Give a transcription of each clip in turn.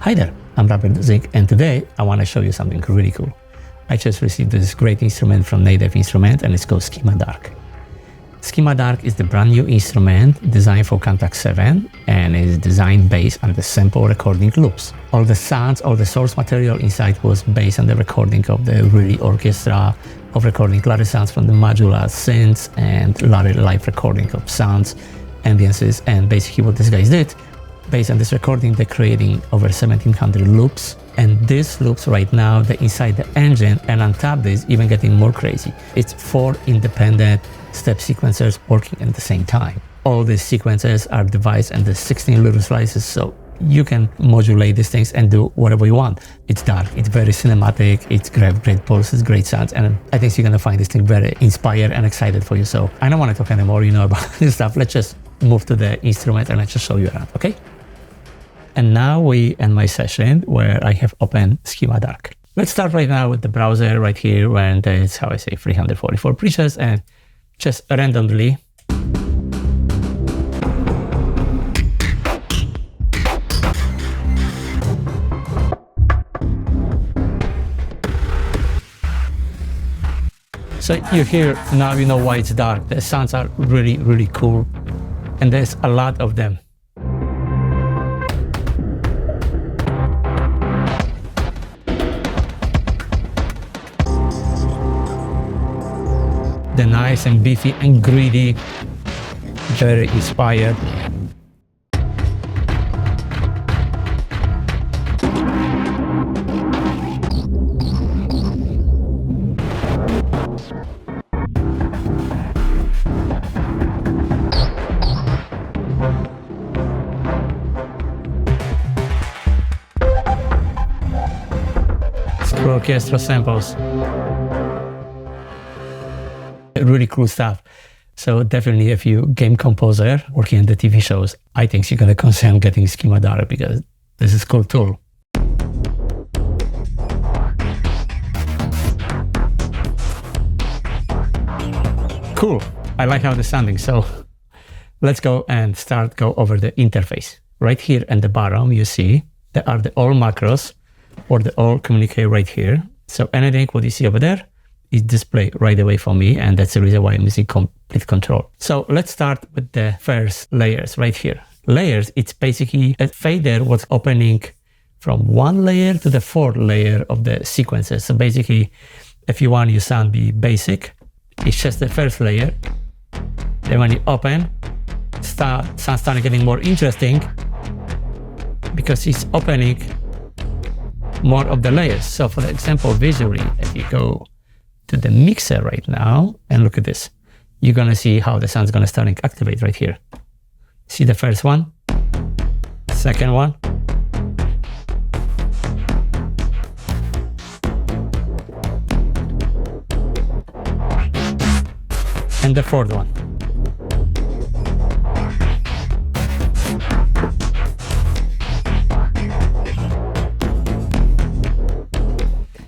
Hi there, I'm Dudzic, and today I want to show you something really cool. I just received this great instrument from Native Instrument and it's called Schema Dark. Schema Dark is the brand new instrument designed for Kontakt 7 and is designed based on the sample recording loops. All the sounds, all the source material inside was based on the recording of the really orchestra, of recording a lot of sounds from the modular synths and a lot of live recording of sounds, ambiances, and basically what these guys did, based on this recording, they're creating over 1700 loops. And these loops right now, they're inside the engine, and on top of this, even getting more crazy. It's 4 independent step sequencers working at the same time. All these sequences are divided into 16 little slices, so you can modulate these things and do whatever you want. It's dark, it's very cinematic, it's great pulses, great sounds, and I think you're gonna find this thing very inspired and excited for you. So I don't want to talk anymore, about this stuff. Let's just move to the instrument and let's just show you around, okay? And now we end my session where I have opened Schema Dark. Let's start right now with the browser right here, and it's how I say 344 presets, and just randomly so you hear now, you know why it's dark. The sounds are really cool, and there's a lot of them. They're nice and beefy and greedy, very inspired. Screw orchestral samples. Really cool stuff. So definitely, if you game composer working on the TV shows, I think you're gonna consider getting Schema Dark because this is a cool tool. Cool. I like how it's sounding. So let's go and go over the interface. Right here at the bottom, you see there are all macros, or they all communicate right here. So anything what you see over there is displayed right away for me, and that's the reason why I'm using complete control. So let's start with the first layers right here. Layers, it's basically a fader what's opening from one layer to the fourth layer of the sequences. So basically, if you want your sound be basic, it's just the first layer. Then when you open, sound starting getting more interesting because it's opening more of the layers. So for example, visually, if you go to the mixer right now and look at this, you're gonna see how the sound's gonna start to activate right here. See the first one, second one, and the fourth one.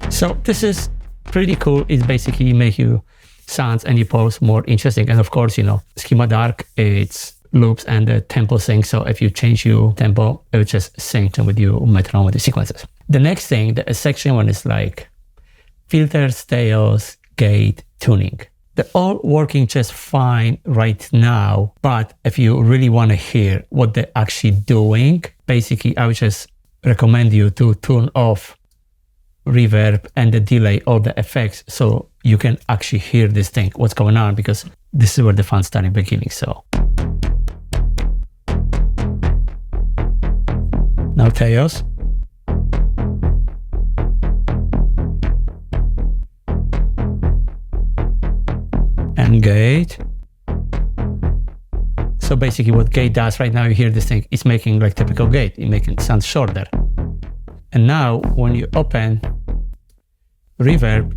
So this is pretty cool. It basically make you sounds and your pulse more interesting. And of course, Schema Dark, it's loops and the tempo sync. So if you change your tempo, it will just sync with your metronome with the sequences. The next thing, the section one is like filters, tails, gate, tuning. They're all working just fine right now. But if you really want to hear what they're actually doing, basically, I would just recommend you to turn off reverb and the delay, all the effects, so you can actually hear this thing, what's going on, because this is where the fun starting beginning. So now tails, and gate. So basically what gate does right now, you hear this thing, it's making like typical gate, it's making it sound shorter. And now when you open reverb,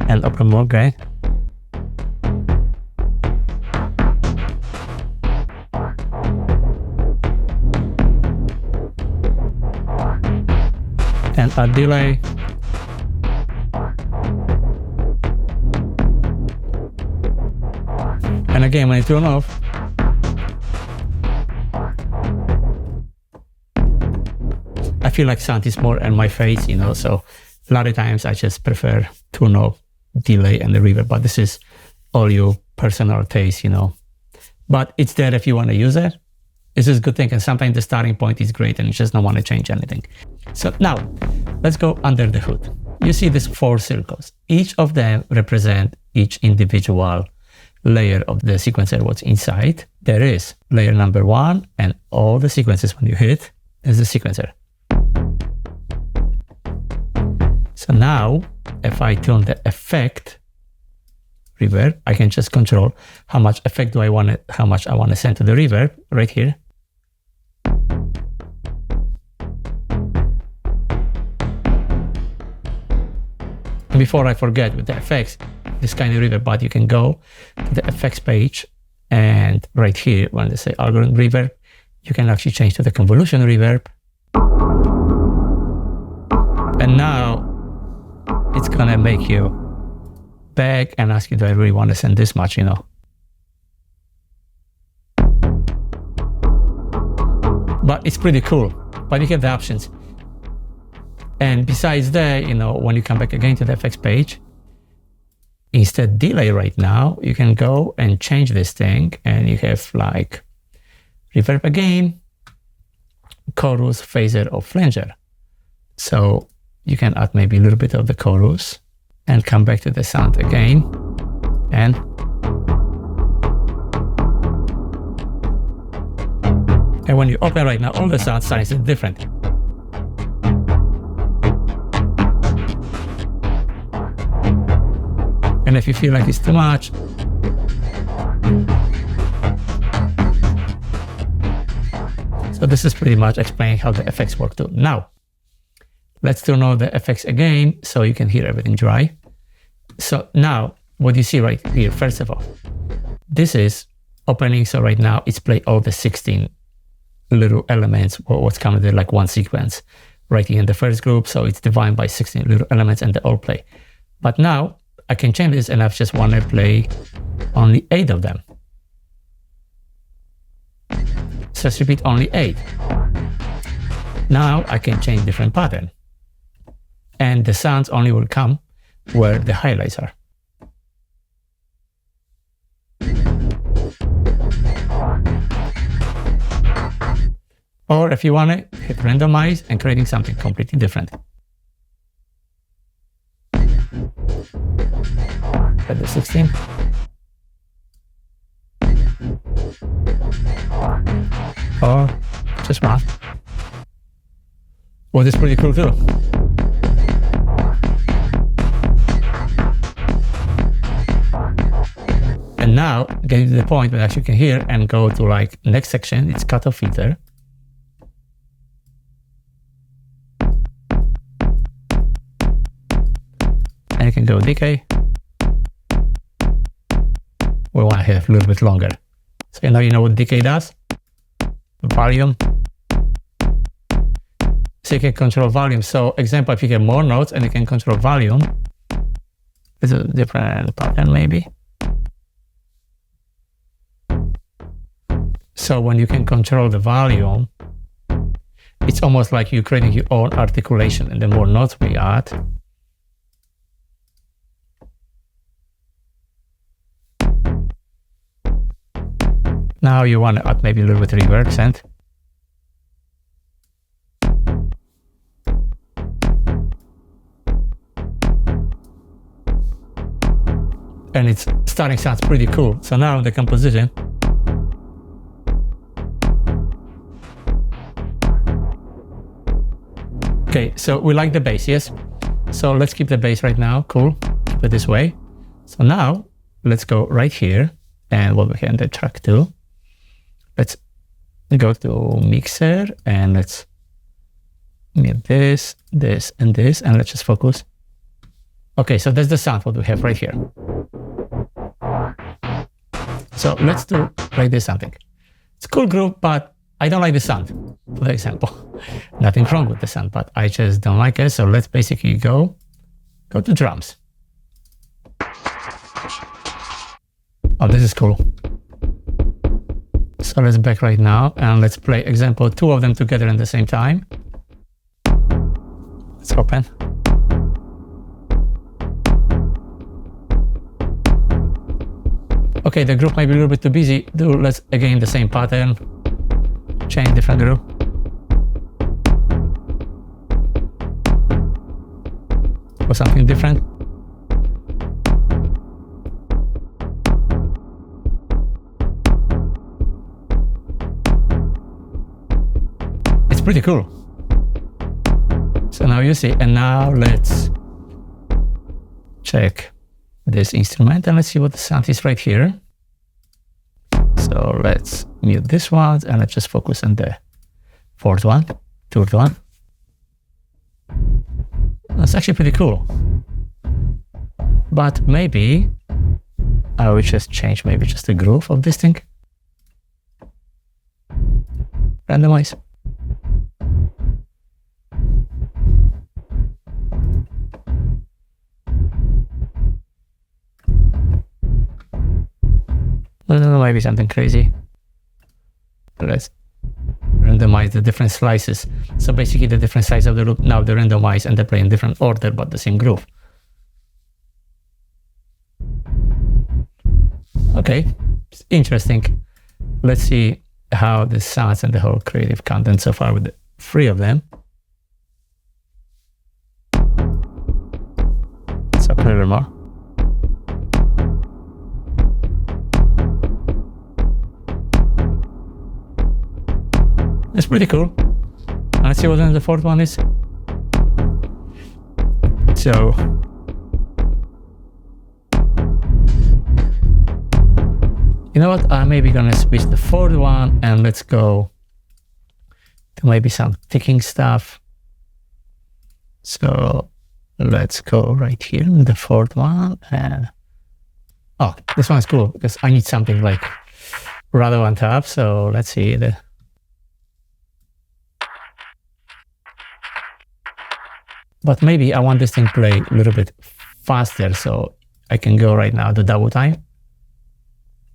and open more gate, and a delay, again, when I turn off, I feel like sound is more in my face, you know, so a lot of times I just prefer turn off delay and the reverb, but this is all your personal taste, you know. But it's there if you want to use it. This is a good thing, and sometimes the starting point is great and you just don't want to change anything. So now, let's go under the hood. You see these 4 circles. Each of them represent each individual layer of the sequencer, what's inside. There is layer number 1, and all the sequences when you hit is the sequencer. So now, if I turn the effect reverb, I can just control how much effect do I want it, how much I want to send to the reverb right here. And before I forget with the effects, this kind of reverb, but you can go to the effects page, and right here, when they say algorithm reverb, you can actually change to the convolution reverb. And now it's gonna make you back and ask you, do I really want to send this much, you know? But it's pretty cool, but you have the options. And besides that, you know, when you come back again to the effects page, instead delay right now, you can go and change this thing, and you have like reverb again, chorus, phaser, or flanger. So you can add maybe a little bit of the chorus and come back to the sound again. And when you open right now, all the sound signs are different. And if you feel like it's too much, so this is pretty much explaining how the effects work too. Now, let's turn on the effects again so you can hear everything dry. So now, what you see right here, first of all, this is opening. So right now, it's play all the 16 little elements, what's coming there, like one sequence right here in the first group. So it's divided by 16 little elements and they all play. But now, I can change this, and I just want to play only 8 of them. So let's repeat only 8. Now I can change different pattern. And the sounds only will come where the highlights are. Or if you want to hit randomize and creating something completely different. At the 16. Or just one. Well, this is pretty cool too. And now, getting to the point where actually you can hear and go to like next section, it's cutoff filter. And you can go decay. We want to have a little bit longer. So now you know what decay does. Volume. So you can control volume. So example, if you get more notes and you can control volume, it's a different pattern maybe. So when you can control the volume, it's almost like you're creating your own articulation, and the more notes we add, now you want to add maybe a little bit of reverb send. And it's starting sounds pretty cool. So now the composition. Okay, so we like the bass, yes? So let's keep the bass right now, cool. Keep it this way. So now let's go right here, and what we have in the track 2. Let's go to mixer, and let's mute this, this, and this, and let's just focus. Okay, so that's the sound what we have right here. So let's do like this something. It's a cool group, but I don't like the sound, for example. Nothing wrong with the sound, but I just don't like it. So let's basically go to drums. Oh, this is cool. So let's back right now and let's play example 2 of them together at the same time. Let's open. Okay, the group might be a little bit too busy. Let's again the same pattern. Change different group. Or something different. It's pretty cool. So now you see, and now let's check this instrument and let's see what the sound is right here. So let's mute this one and let's just focus on the 4th one, 3rd one. That's actually pretty cool. But maybe I will just change maybe just the groove of this thing. Randomize. I don't know, maybe something crazy. Let's randomize the different slices. So basically the different slices of the loop, now they're randomized and they play in different order, but the same groove. Okay, it's interesting. Let's see how this sounds and the whole creative content so far with the 3 of them. So play a little more. It's pretty cool. Let's see what then the 4th one is. So you know what? I'm maybe gonna switch the 4th one and let's go to maybe some ticking stuff. So let's go right here in the 4th one and oh, this one's cool because I need something like rather on top. So let's see the but maybe I want this thing to play a little bit faster, so I can go right now to double time.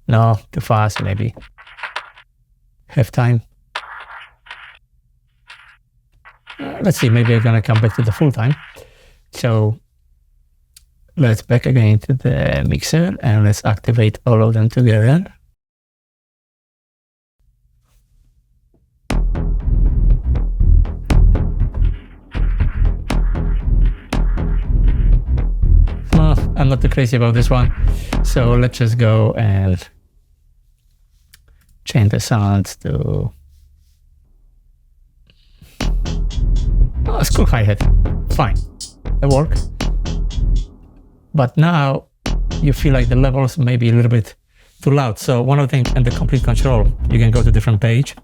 No, too fast, maybe. Half time. Let's see, maybe I'm gonna come back to the full time. So let's back again to the mixer and let's activate all of them together. I'm not too crazy about this one. So let's just go and change the sounds to it's cool hi-hat. Fine. It works. But now you feel like the levels may be a little bit too loud. So one of the things in the complete control, you can go to different page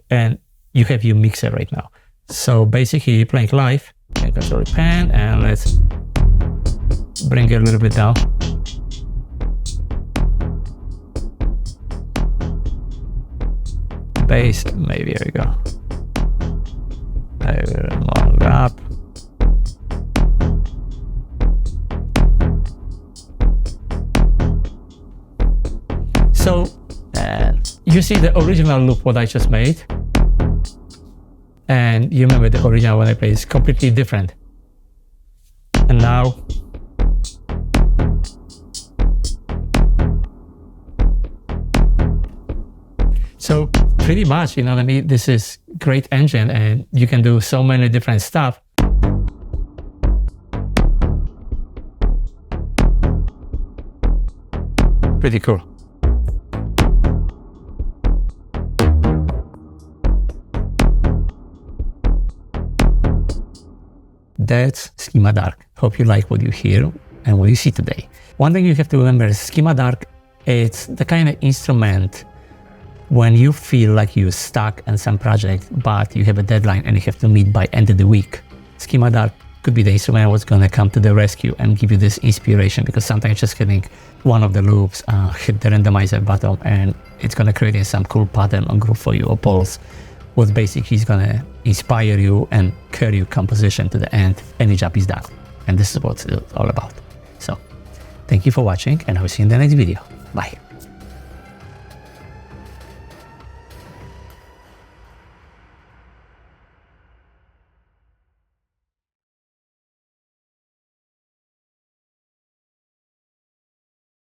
and you have your mixer right now. So basically you're playing live, you can control the pan and let's bring it a little bit down. Bass, maybe here we go. I will more up. So you see the original loop what I just made, and you remember the original one I played is completely different. And now so pretty much, you know what I mean, this is great engine and you can do so many different stuff. Pretty cool. That's Schema Dark. Hope you like what you hear and what you see today. One thing you have to remember is Schema Dark, it's the kind of instrument when you feel like you're stuck in some project, but you have a deadline and you have to meet by end of the week. Schema Dark could be the instrument that's going to come to the rescue and give you this inspiration, because sometimes just hitting one of the loops, hit the randomizer button, and it's going to create some cool pattern or groove for you or pulse, what basically is going to inspire you and carry your composition to the end, and your job is done. And this is what it's all about. So thank you for watching, and I will see you in the next video. Bye.